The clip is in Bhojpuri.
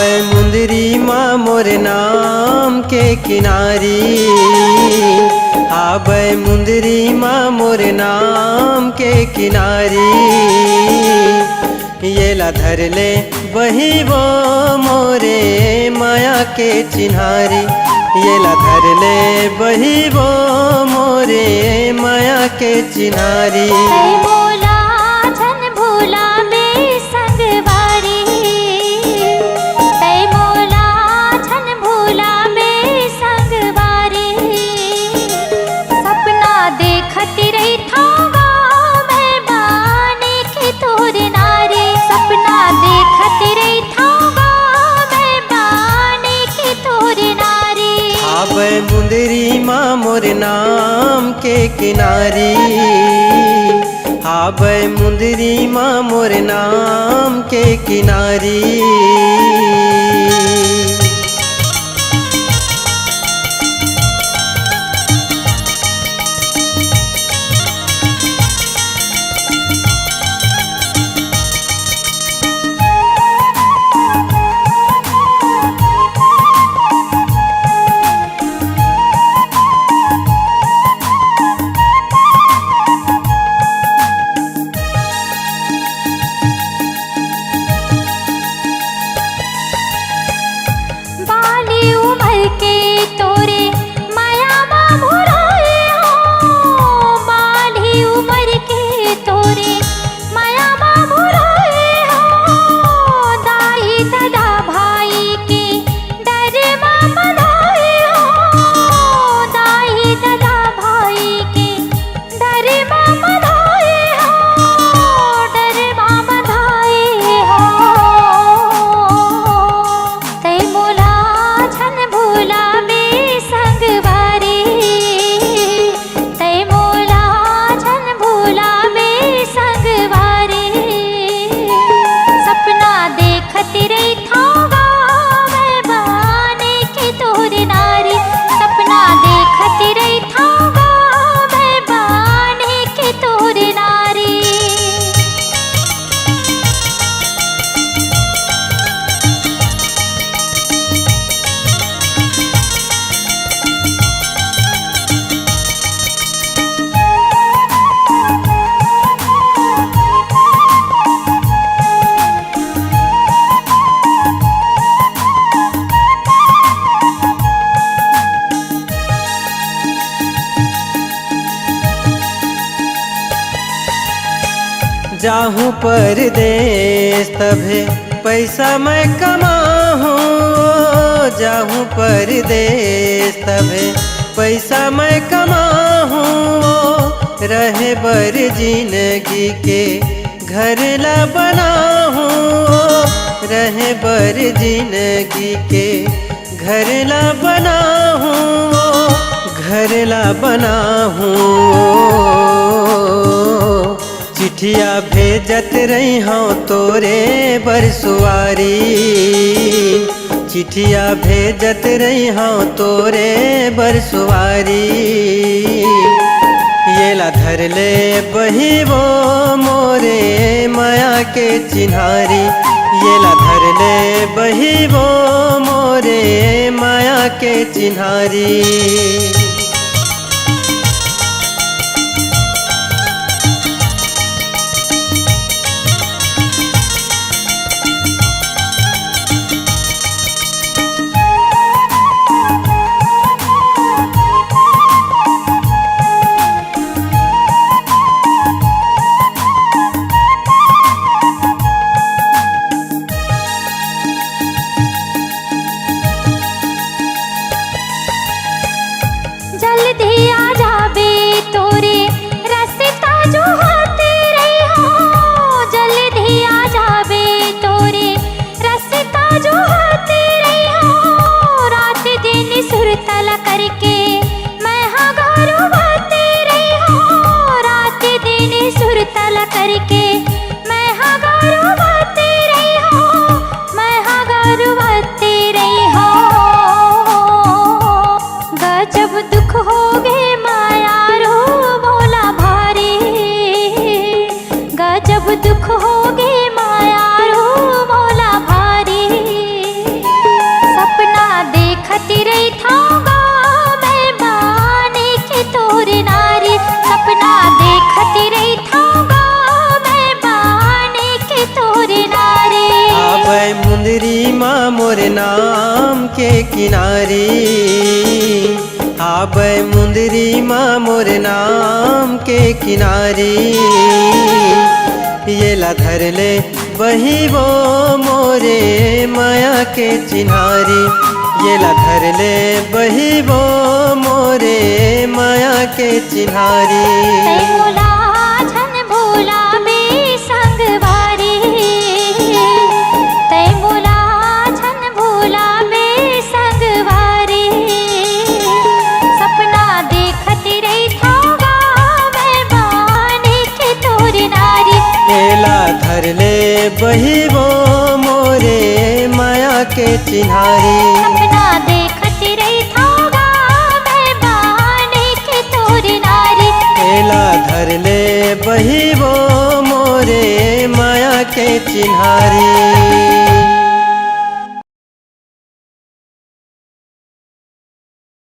आवे मुंदरी माँ मोर नाम के किनारी, आवे मुंदरी माँ मोर नाम के किनारी। ये ला धर ले वही वो मोरे माया के चिन्हारी, ये ला धर ले वही वो मोरे माया के चिन्हारी। बोला छन भूला बे संगवारी, बोला छन भूला बे संगवारी। सपना देखती रही था मैं बाने की तोर नारी, सपना देखती रही था मैं बाने की तोर नारी। आवे मुंदरी माँ मोर नाम के किनारी, आवे मुंदरी माँ मोर नाम के किनारी। बाली उमर के तोरे माया माँ भुलाए हो, बाली उमर के तोरे माया माँ भुलाए हो। दाई दादा भाई के डर माँ बधाए हो, दाई दादा भाई के डर माँ बधाए हो, डर माँ बधाए हो। तै मोला छन भूला बे संगवारी, तै मोला छन भूला बे संगवारी। सपना देखती रही था मैं बाने की तोर नारी, सपना देखती रही था मैं बाने की तोर नारी। जाहूँ परदेश तभे पैसा मैं कमाहूँ, जाहूँ परदेश तभे पैसा मैं कमाहूँ। रहे बर जिंदगी के घर ला बनाहूँ, रहे बर जिंदगी के घर ला बनाहूँ, घर ला बनाहूँ। चिट्ठिया भेजत रही हूँ तोरे बरसुआरी, चिट्ठिया भेजत रही हूँ तोरे बरसुआरी। ये ला धर ले वही वो मोरे माया के चिन्हारी, ये ला धर ले वही वो मोरे माया के चिन्हारी। किनारी आबै मुंदरी माँ मोर नाम के किनारी येला धर ले बही वो मोरे माया के चिन्हारी येला धर ले बही वो मोरे माया के चिन्हारी तै मोला झन भोला बे संगवारी तै मोला झन भोला बे संगवारी सपना देखती रही थावा मैं बाने के तोर नारी येला धर ले बही वो मोरे माया के चिन्हारी सपना देखती रही थावा मैं बाने के तोर नारी येला धर ले बही वो मोरे माया के चिन्हारी।